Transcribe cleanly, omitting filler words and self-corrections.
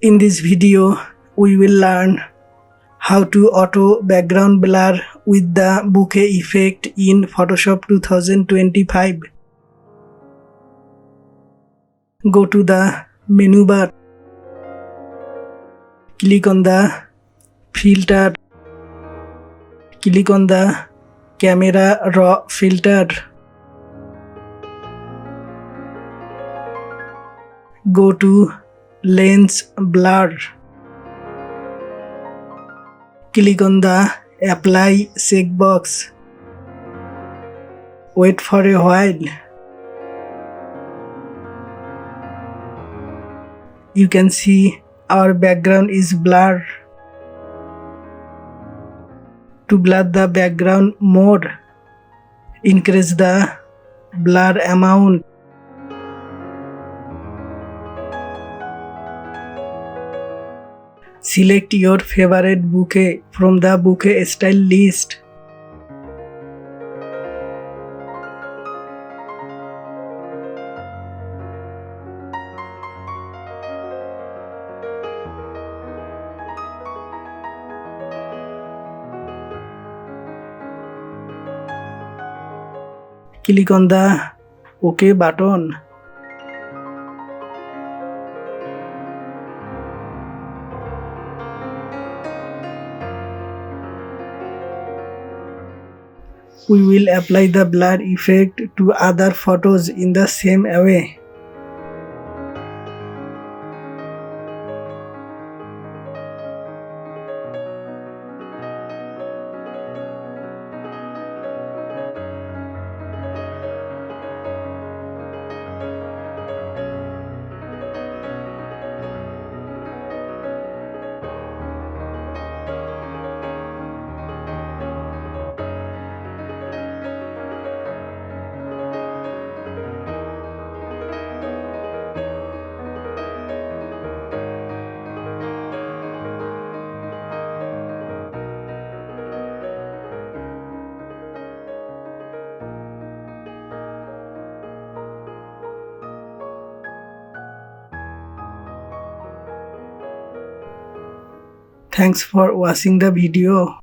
In this video, we will learn how to auto background blur with the bokeh effect in Photoshop 2025. Go to the menu bar, click on the filter, click on the camera raw filter. Go to lens blur. Click on the apply checkbox. Wait for a while. You can see our background is blurred. To blur the background more, increase the blur amount. Select your favorite bokeh from the bokeh style list. Click on the OK button. We will apply the blur effect to other photos in the same way. Thanks for watching the video.